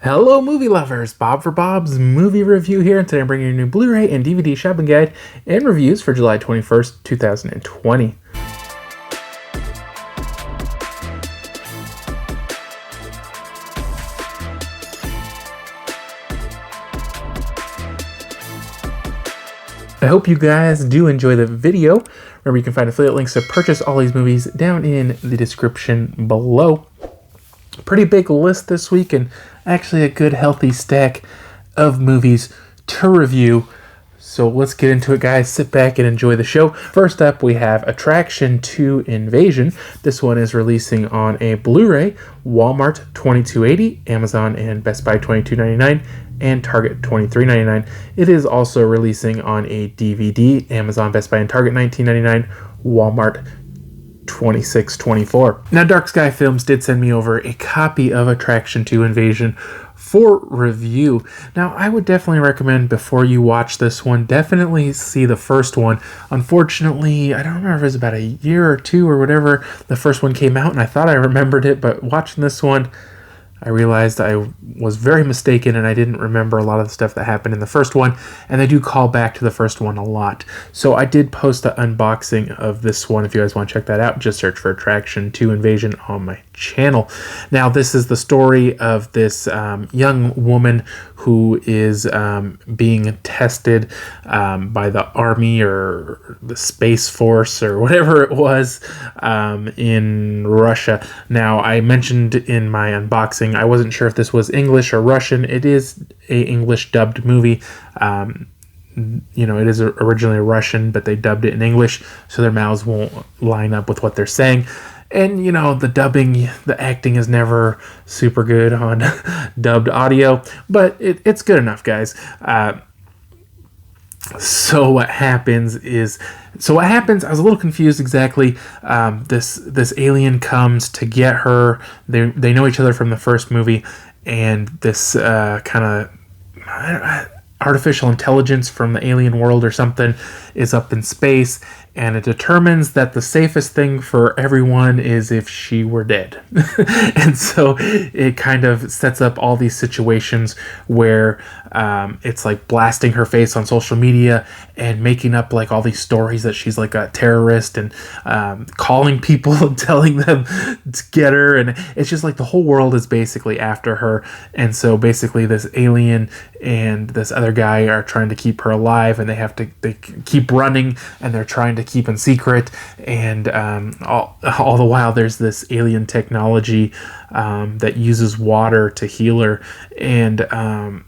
Hello, movie lovers! Bob for Bob's Movie Review here, and today I'm bringing you a new Blu-ray and DVD shopping guide and reviews for July 21st, 2020. I hope you guys do enjoy the video. Remember, you can find affiliate links to purchase all these movies down in the description below. Pretty big list this week, and actually a good healthy stack of movies to review. So let's get into it, guys. Sit back and enjoy the show. First up, we have Attraction 2 Invasion. This one is releasing on a Blu-ray, Walmart $22.80, Amazon and Best Buy $22.99, and Target $23.99. It is also releasing on a DVD, Amazon, Best Buy, and Target $19.99, Walmart $26.24. Now, Dark Sky Films did send me over a copy of Attraction 2 Invasion for review. Now, I would definitely recommend, before you watch this one, definitely see the first one. Unfortunately, I don't remember if it was about a year or two or whatever the first one came out, and I thought I remembered it, but watching this one, I realized I was very mistaken and I didn't remember a lot of the stuff that happened in the first one, and they do call back to the first one a lot. So I did post an unboxing of this one. If you guys want to check that out, just search for Attraction 2 Invasion on my channel. Now, this is the story of this young woman who is being tested by the Army or the Space Force or whatever it was in Russia. Now, I mentioned in my unboxing, I wasn't sure if this was English or Russian. It is a English dubbed movie. It is originally Russian, but they dubbed it in English, so their mouths won't line up with what they're saying. And, the dubbing, the acting is never super good on dubbed audio, but it's good enough, guys. So what happens, I was a little confused exactly. This alien comes to get her. They know each other from the first movie, and this kind of artificial intelligence from the alien world or something is up in space, and it determines that the safest thing for everyone is if she were dead. And so it kind of sets up all these situations where it's like blasting her face on social media and making up like all these stories that she's like a terrorist, and calling people and telling them to get her, and it's just like the whole world is basically after her. And so basically this alien and this other guy are trying to keep her alive, and they keep running, and they're trying to keep in secret, and all the while there's this alien technology that uses water to heal her. And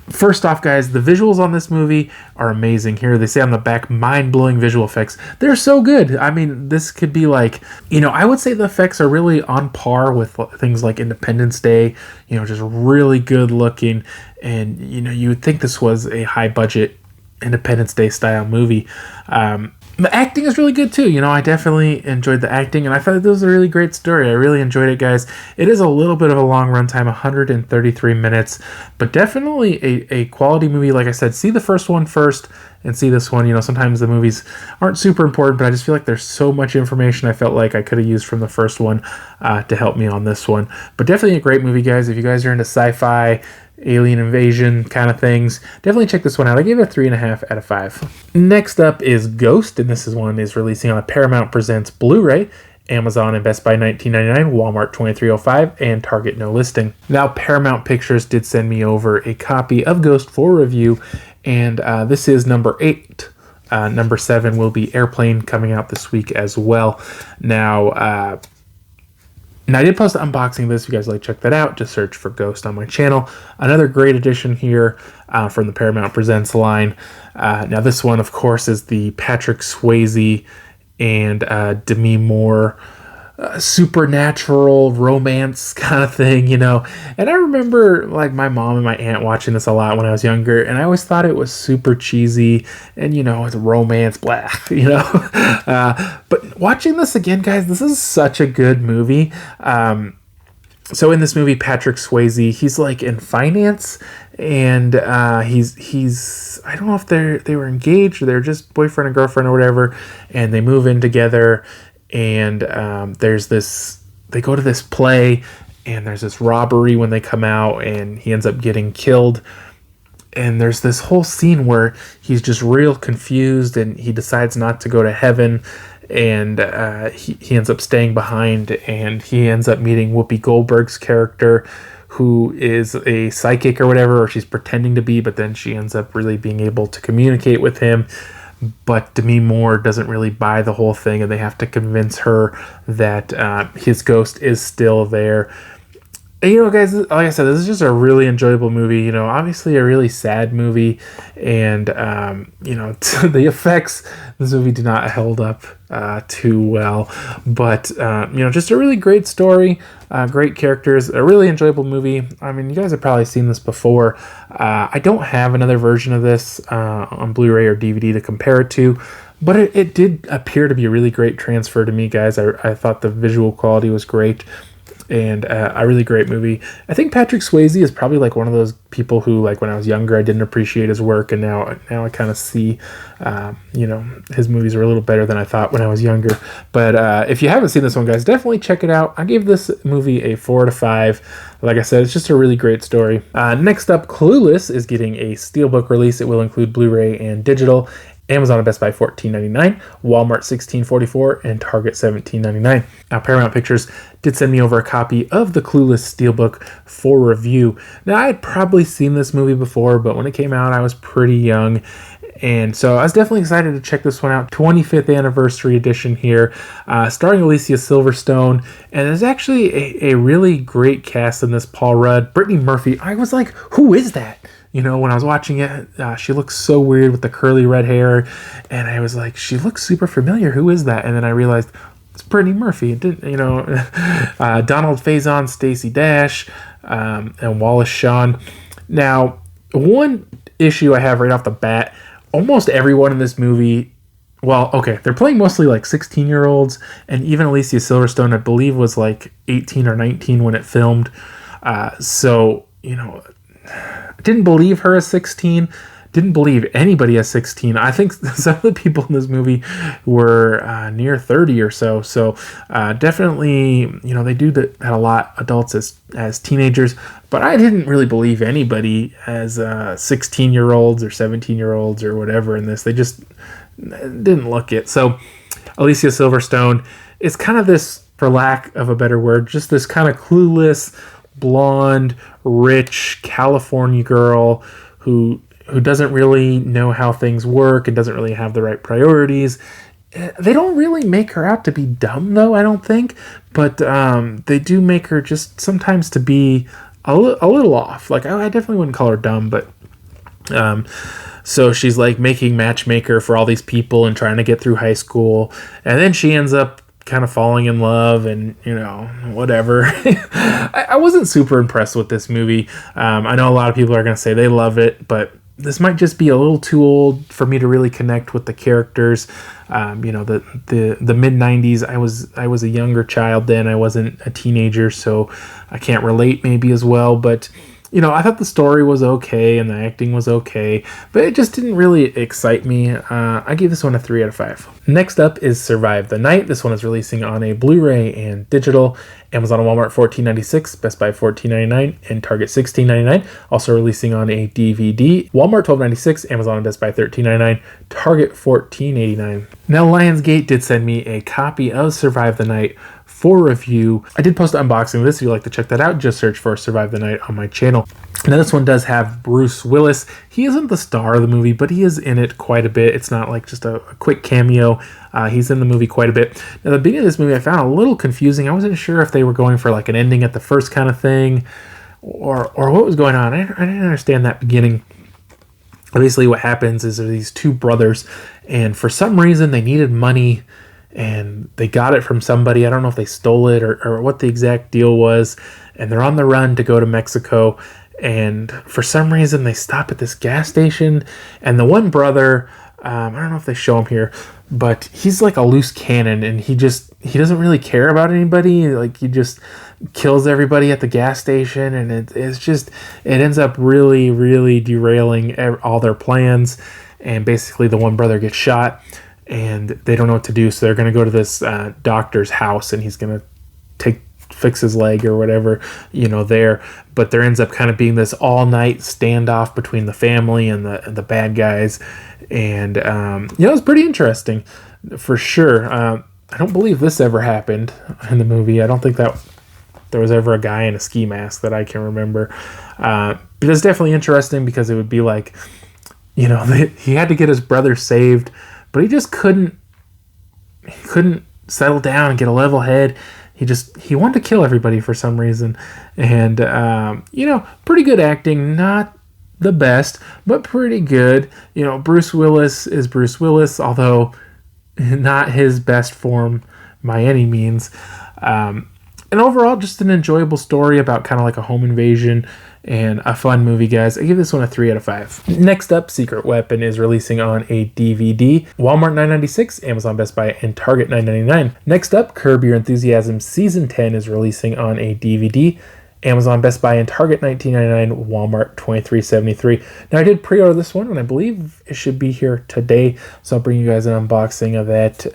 first off, guys, the visuals on this movie are amazing. Here they say on the back, mind-blowing visual effects. They're so good. I mean, this could be like, I would say the effects are really on par with things like Independence Day, just really good looking. And, you would think this was a high-budget Independence Day style movie. The acting is really good too. I definitely enjoyed the acting, and I thought it was a really great story. I really enjoyed it, guys. It is a little bit of a long runtime, 133 minutes, but definitely a quality movie. Like I said, see the first one first and see this one. Sometimes the movies aren't super important, but I just feel like there's so much information I felt like I could have used from the first one to help me on this one. But definitely a great movie, guys. If you guys are into sci-fi, alien invasion kind of things, definitely check this one out. I gave it a 3.5 out of 5. Next up is Ghost, and this one is releasing on a Paramount Presents Blu-ray, Amazon and Best Buy $19.99, Walmart $23.05, and Target no listing. Now, Paramount Pictures did send me over a copy of Ghost for review, and this is number 8. Number 7 will be Airplane, coming out this week as well. Now, I did post an unboxing of this. If you guys like, check that out. Just search for Ghost on my channel. Another great addition here from the Paramount Presents line. Now, this one, of course, is the Patrick Swayze and Demi Moore supernatural romance kind of thing, And I remember like my mom and my aunt watching this a lot when I was younger, and I always thought it was super cheesy and it's romance, blah, but watching this again, guys, this is such a good movie. So in this movie, Patrick Swayze, he's like in finance, and he's I don't know if they were engaged or they're just boyfriend and girlfriend or whatever, and they move in together. And there's this, they go to this play, and there's this robbery when they come out, and he ends up getting killed. And there's this whole scene where he's just real confused, and he decides not to go to heaven, and he ends up staying behind, and he ends up meeting Whoopi Goldberg's character, who is a psychic or whatever, or she's pretending to be, but then she ends up really being able to communicate with him. But Demi Moore doesn't really buy the whole thing, and they have to convince her that his ghost is still there. And, guys, like I said, this is just a really enjoyable movie. Obviously a really sad movie, and the effects this movie did not hold up too well. But just a really great story, great characters, a really enjoyable movie. I mean, you guys have probably seen this before. I don't have another version of this on Blu-ray or DVD to compare it to. But it did appear to be a really great transfer to me, guys. I thought the visual quality was great. And a really great movie. I think Patrick Swayze is probably like one of those people who, like, when I was younger, I didn't appreciate his work, and now I kind of see, his movies are a little better than I thought when I was younger. But if you haven't seen this one, guys, definitely check it out. I gave this movie a 4 out of 5. Like I said, it's just a really great story. Next up, Clueless is getting a Steelbook release. It will include Blu-ray and digital. Amazon and Best Buy $14.99, Walmart $16.44, and Target $17.99. Now, Paramount Pictures did send me over a copy of the Clueless Steelbook for review. Now, I had probably seen this movie before, but when it came out, I was pretty young. And so I was definitely excited to check this one out. 25th anniversary edition here, starring Alicia Silverstone. And there's actually a really great cast in this. Paul Rudd, Brittany Murphy. I was like, who is that? When I was watching it, she looks so weird with the curly red hair. And I was like, she looks super familiar. Who is that? And then I realized it's Brittany Murphy. It didn't, Donald Faison, Stacey Dash, and Wallace Shawn. Now, one issue I have right off the bat, almost everyone in this movie, they're playing mostly like 16-year-olds, and even Alicia Silverstone, I believe, was like 18 or 19 when it filmed. Didn't believe her as 16. Didn't believe anybody as 16. I think some of the people in this movie were near 30 or so. So definitely, they do that a lot, adults as teenagers. But I didn't really believe anybody as 16-year-olds or 17-year-olds or whatever in this. They just didn't look it. So Alicia Silverstone is kind of this, for lack of a better word, just this kind of clueless, blonde, rich California girl who doesn't really know how things work and doesn't really have the right priorities. They don't really make her out to be dumb, though, I don't think. But they do make her just sometimes to be a little off. Like, I definitely wouldn't call her dumb, but... So she's like making matchmaker for all these people and trying to get through high school. And then she ends up kind of falling in love and, whatever. I wasn't super impressed with this movie. I know a lot of people are going to say they love it, but this might just be a little too old for me to really connect with the characters. The mid-90s, I was a younger child then. I wasn't a teenager, so I can't relate maybe as well, but... I thought the story was okay and the acting was okay, but it just didn't really excite me. I gave this one a 3 out of 5. Next up is Survive the Night. This one is releasing on a Blu-ray and digital. Amazon and Walmart $14.96, Best Buy $14.99, and Target $16.99. Also releasing on a DVD. Walmart $12.96, Amazon and Best Buy $13.99, Target $14.89. Now, Lionsgate did send me a copy of Survive the Night for review. I did post an unboxing of this. If you'd like to check that out, just search for Survive the Night on my channel. Now, this one does have Bruce Willis. He isn't the star of the movie, but he is in it quite a bit. It's not like just a quick cameo. He's in the movie quite a bit. Now, the beginning of this movie I found a little confusing. I wasn't sure if they were going for like an ending at the first kind of thing or what was going on. I didn't understand that beginning. Basically, what happens is there are these two brothers, and for some reason they needed money, and they got it from somebody. I don't know if they stole it or what the exact deal was. And they're on the run to go to Mexico. And for some reason, they stop at this gas station. And the one brother, I don't know if they show him here, but he's like a loose cannon. And he doesn't really care about anybody. Like, he just kills everybody at the gas station. And it ends up really, really derailing all their plans. And basically, the one brother gets shot. And they don't know what to do, so they're going to go to this doctor's house, and he's going to fix his leg or whatever, there. But there ends up kind of being this all-night standoff between the family and the bad guys. And, it was pretty interesting, for sure. I don't believe this ever happened in the movie. I don't think that there was ever a guy in a ski mask that I can remember. But it's definitely interesting because it would be like, he had to get his brother saved, but he just couldn't settle down and get a level head. He wanted to kill everybody for some reason. And, pretty good acting. Not the best, but pretty good. Bruce Willis is Bruce Willis, although not his best form by any means. And overall, just an enjoyable story about kind of like a home invasion and a fun movie, guys. I give this one a 3 out of 5. Next up, Secret Weapon is releasing on a DVD. Walmart $9.96, Amazon, Best Buy, and Target $9.99. Next up, Curb Your Enthusiasm Season 10 is releasing on a DVD. Amazon, Best Buy, and Target $19.99, Walmart $23.73. Now, I did pre-order this one, and I believe it should be here today, so I'll bring you guys an unboxing of that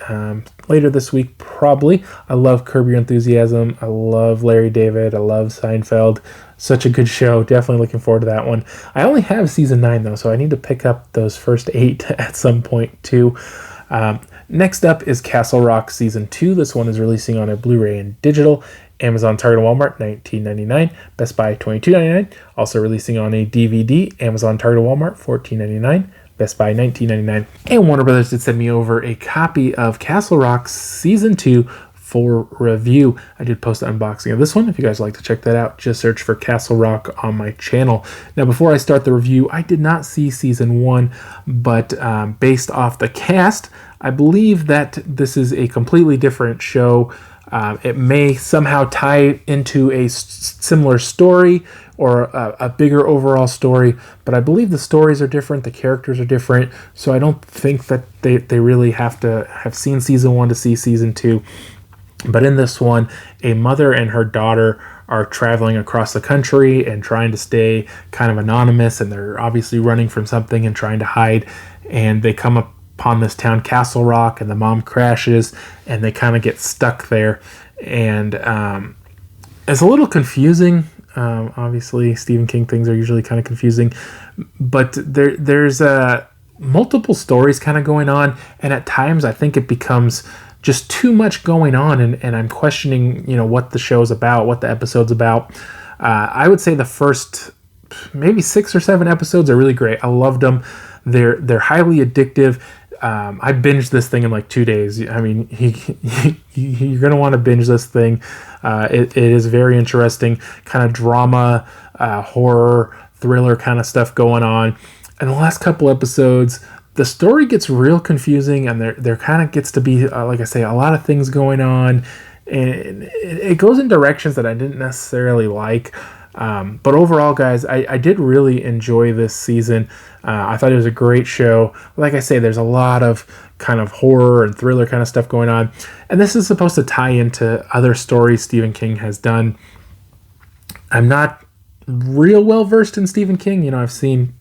later this week, probably. I love Curb Your Enthusiasm. I love Larry David. I love Seinfeld. Such a good show. Definitely looking forward to that one. I only have Season 9, though, so I need to pick up those first 8 at some point, too. Next up is Castle Rock Season 2. This one is releasing on a Blu-ray and digital. Amazon, Target, and Walmart, $19.99. Best Buy, $22.99. Also releasing on a DVD. Amazon, Target, and Walmart, $14.99. Best Buy, $19.99. And Warner Brothers did send me over a copy of Castle Rock Season 2 for review. I did post an unboxing of this one. If you guys would like to check that out, just search for Castle Rock on my channel. Now, before I start the review, I did not see Season 1, but based off the cast, I believe that this is a completely different show. It may somehow tie into a similar story or a bigger overall story, but I believe the stories are different, the characters are different, so I don't think that they really have to have seen Season 1 to see Season 2. But in this one, a mother and her daughter are traveling across the country and trying to stay kind of anonymous, and they're obviously running from something and trying to hide, and they come upon this town, Castle Rock, and the mom crashes, and they kind of get stuck there, and it's a little confusing. Obviously, Stephen King things are usually kind of confusing, but there's multiple stories kind of going on, and at times I think it becomes just too much going on, and I'm questioning, what the show's about, what the episode's about. I would say the first maybe 6 or 7 episodes are really great. I loved them. They're highly addictive. I binged this thing in like 2 days. I mean, you're going to want to binge this thing. It is very interesting, kind of drama, horror, thriller kind of stuff going on. And the last couple episodes, the story gets real confusing, and there kind of gets to be, like I say, a lot of things going on, and it goes in directions that I didn't necessarily like. But overall, guys, I did really enjoy this season. I thought it was a great show. Like I say, there's a lot of kind of horror and thriller kind of stuff going on, and this is supposed to tie into other stories Stephen King has done. I'm not real well versed in Stephen King. I've seen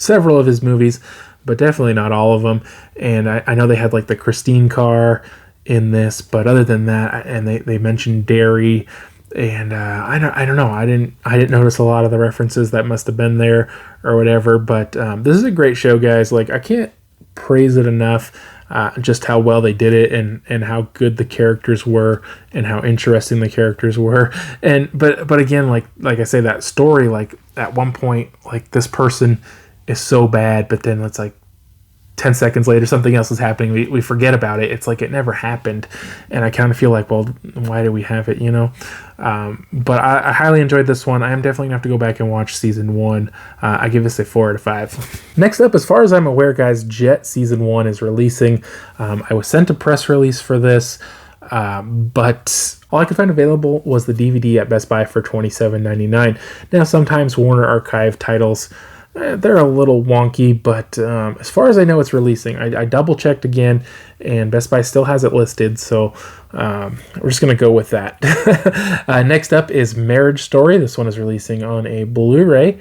several of his movies, but definitely not all of them. And I know they had like the Christine car in this, but other than that, and they mentioned dairy, and I don't know. I didn't notice a lot of the references that must have been there or whatever. But this is a great show, guys. Like, I can't praise it enough. Just how well they did it, and how good the characters were, and how interesting the characters were. And but again, like I say, that story, like at one point, like this person is so bad, but then it's like 10 seconds later something else is happening. We forget about it. It's like it never happened, and I kind of feel like, well, why do we have it, but I highly enjoyed this one. I am definitely gonna have to go back and watch Season 1. I give this a 4 out of 5. Next up, as far as I'm aware, guys, Jett Season 1 is releasing. I was sent a press release for this, but all I could find available was the DVD at Best Buy for $27.99. Now, sometimes Warner Archive titles, they're a little wonky, but as far as I know, it's releasing. I double-checked again, and Best Buy still has it listed, so we're just going to go with that. Next up is Marriage Story. This one is releasing on a Blu-ray.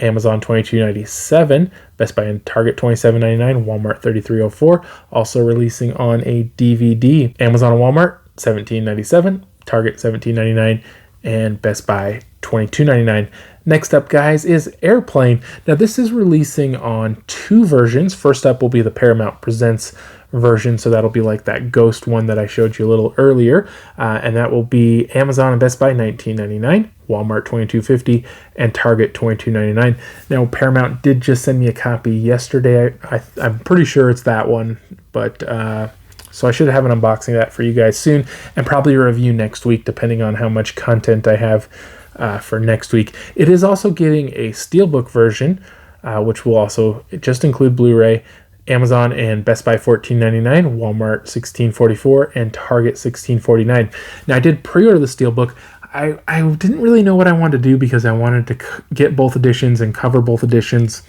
Amazon $22.97, Best Buy and Target $27.99, Walmart $33.04. Also releasing on a DVD. Amazon and Walmart $17.97. Target $17.99, and Best Buy $22.99. Next up, guys, is Airplane. Now, this is releasing on 2 versions. First up will be the Paramount Presents version, so that'll be like that ghost one that I showed you a little earlier, and that will be Amazon and Best Buy $19.99, Walmart $22.50, and Target $22.99. Now, Paramount did just send me a copy yesterday. I'm pretty sure it's that one, but so I should have an unboxing of that for you guys soon, and probably a review next week, depending on how much content I have for next week. It is also getting a Steelbook version, which will also just include Blu-ray. Amazon and Best Buy $14.99, Walmart $16.44, and Target $16.49. Now, I did pre-order the Steelbook. I didn't really know what I wanted to do because I wanted to get both editions and cover both editions.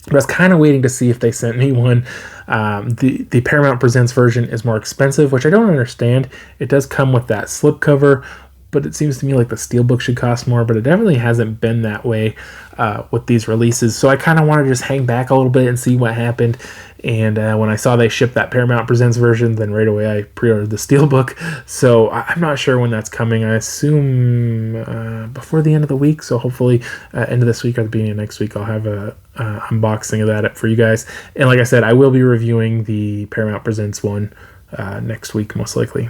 But I was kind of waiting to see if they sent me one. The Paramount Presents version is more expensive, which I don't understand. It does come with that slipcover, but it seems to me like the Steelbook should cost more, but it definitely hasn't been that way with these releases. So I kind of want to just hang back a little bit and see what happened. And when I saw they shipped that Paramount Presents version, then right away I pre-ordered the Steelbook. So I'm not sure when that's coming. I assume before the end of the week. So hopefully end of this week or the beginning of next week, I'll have a unboxing of that for you guys. And like I said, I will be reviewing the Paramount Presents one next week, most likely.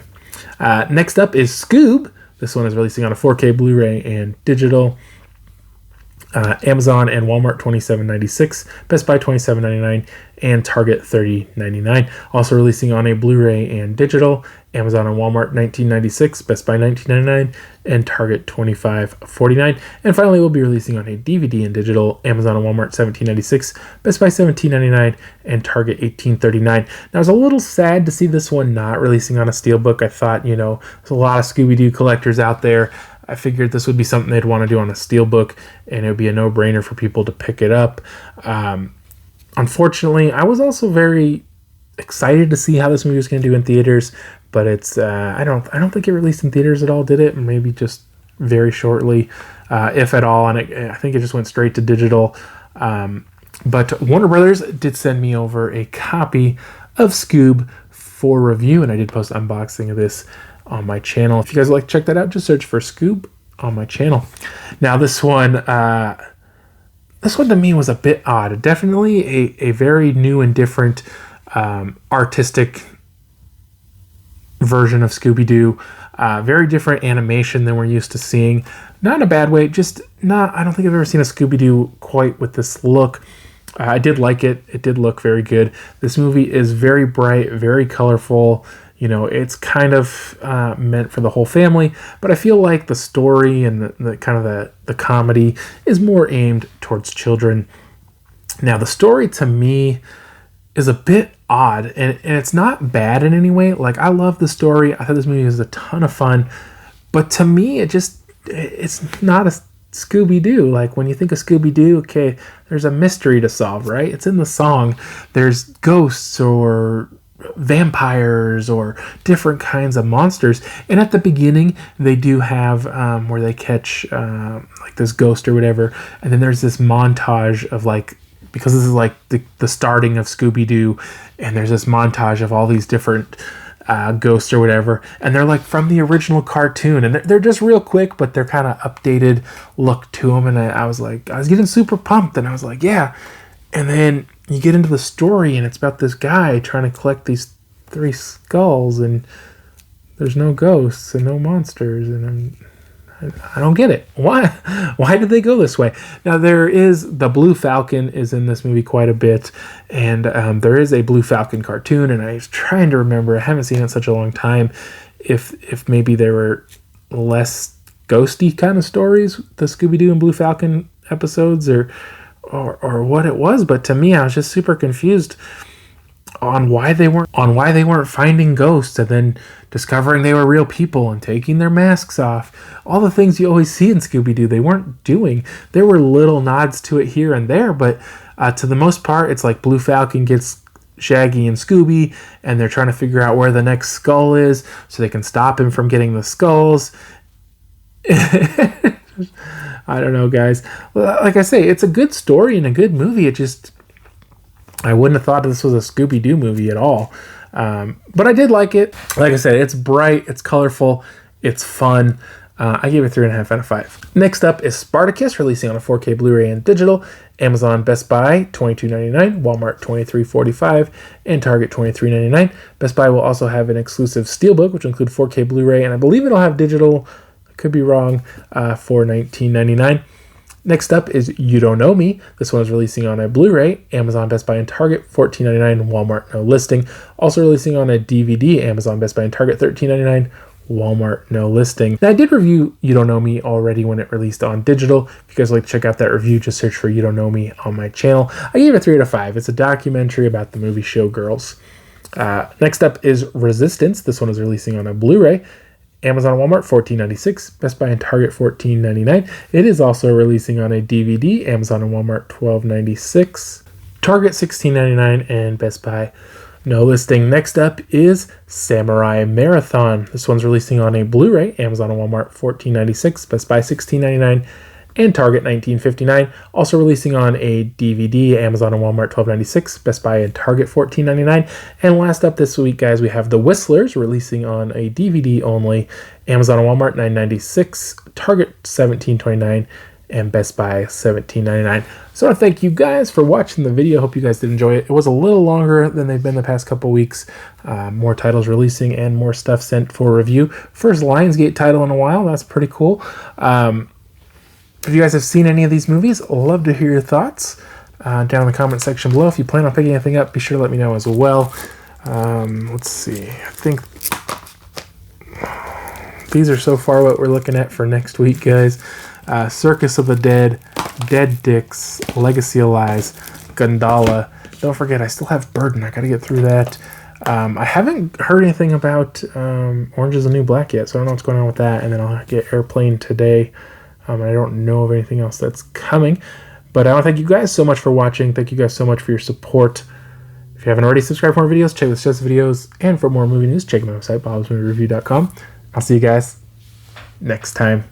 Next up is Scoob. This one is releasing on a 4K Blu-ray and digital. Amazon and Walmart $27.96, Best Buy $27.99, and Target $30.99. Also releasing on a Blu-ray and digital. Amazon and Walmart $19.96, Best Buy $19.99, and Target $25.49. And finally, we'll be releasing on a DVD and digital. Amazon and Walmart $17.96, Best Buy $17.99, and Target $18.39. Now, I was a little sad to see this one not releasing on a Steelbook. I thought, there's a lot of Scooby-Doo collectors out there. I figured this would be something they'd want to do on a Steelbook, and it would be a no-brainer for people to pick it up. Unfortunately, I was also very excited to see how this movie was going to do in theaters, but it's I don't think it released in theaters at all, did it? Maybe just very shortly, if at all, and I think it just went straight to digital. But Warner Brothers did send me over a copy of Scoob for review, and I did post an unboxing of this on my channel. If you guys would like to check that out, just search for Scoob on my channel. Now, this one to me was a bit odd. Definitely a very new and different artistic version of Scooby-Doo. Very different animation than we're used to seeing. Not in a bad way, just not. I don't think I've ever seen a Scooby-Doo quite with this look. I did like it. It did look very good. This movie is very bright, very colorful. It's kind of meant for the whole family, but I feel like the story and the kind of the comedy is more aimed towards children. Now, the story to me is a bit odd, and it's not bad in any way. Like, I love the story. I thought this movie was a ton of fun, but to me, it's not a Scooby-Doo. Like, when you think of Scooby-Doo, okay, there's a mystery to solve, right? It's in the song. There's ghosts or vampires or different kinds of monsters, and at the beginning they do have where they catch like this ghost or whatever, and then there's this montage of, like, because this is like the starting of Scooby-Doo, and there's this montage of all these different ghosts or whatever, and they're like from the original cartoon, and they're just real quick, but they're kind of updated look to them, and I was getting super pumped, and I was like, yeah. And then you get into the story, and it's about this guy trying to collect these 3 skulls, and there's no ghosts and no monsters, and I don't get it. Why did they go this way? Now, there is the Blue Falcon is in this movie quite a bit, and there is a Blue Falcon cartoon, and I was trying to remember. I haven't seen it in such a long time. If maybe there were less ghosty kind of stories, the Scooby-Doo and Blue Falcon episodes, or what it was, but to me, I was just super confused on why they weren't finding ghosts and then discovering they were real people and taking their masks off. All the things you always see in Scooby-Doo, they weren't doing. There were little nods to it here and there, but to the most part, it's like Blue Falcon gets Shaggy and Scooby, and they're trying to figure out where the next skull is so they can stop him from getting the skulls. I don't know, guys. Like I say, it's a good story and a good movie. I wouldn't have thought this was a Scooby-Doo movie at all. But I did like it. Like I said, it's bright, it's colorful, It's fun. I gave it 3.5 out of 5. Next up is Spartacus, releasing on a 4K Blu-ray and digital. Amazon Best Buy $22.99, Walmart $23.45, and Target $23.99. Best Buy will also have an exclusive Steelbook, which will include 4K Blu-ray, and I believe it'll have digital, I could be wrong, for $19.99. Next up is You Don't Nomi. This one is releasing on a Blu-ray, Amazon Best Buy and Target $14.99, Walmart no listing. Also releasing on a DVD, Amazon Best Buy and Target $13.99, Walmart no listing. Now, I did review You Don't Nomi already when it released on digital. If you guys would like to check out that review, just search for You Don't Nomi on my channel. I gave it 3 out of 5. It's a documentary about the movie Showgirls. Next up is Resistance. This one is releasing on a Blu-ray, Amazon and Walmart $14.96, Best Buy and Target $14.99. It is also releasing on a DVD, Amazon and Walmart $12.96, Target $16.99, and Best Buy no listing. Next up is Samurai Marathon. This one's releasing on a Blu-ray, Amazon and Walmart $14.96, Best Buy $16.99, and Target $19.59. Also releasing on a DVD, Amazon and Walmart $12.96, Best Buy and Target $14.99. And last up this week, guys, we have The Whistlers, releasing on a DVD only, Amazon and Walmart $9.96, Target $17.29, and Best Buy $17.99. So I want to thank you guys for watching the video. Hope you guys did enjoy it. It was a little longer than they've been the past couple weeks. More titles releasing and more stuff sent for review. First Lionsgate title in a while. That's pretty cool. If you guys have seen any of these movies, I'd love to hear your thoughts down in the comment section below. If you plan on picking anything up, be sure to let me know as well. Let's see. I think these are so far what we're looking at for next week, guys. Circus of the Dead, Dead Dicks, Legacy of Lies, Gundala. Don't forget, I still have Burden. I gotta get through that. I haven't heard anything about Orange is the New Black yet, so I don't know what's going on with that. And then I'll get Airplane today. I don't know of anything else that's coming. But I want to thank you guys so much for watching. Thank you guys so much for your support. If you haven't already subscribed for more videos, check the Just videos. And for more movie news, check my website, BobsMovieReview.com. I'll see you guys next time.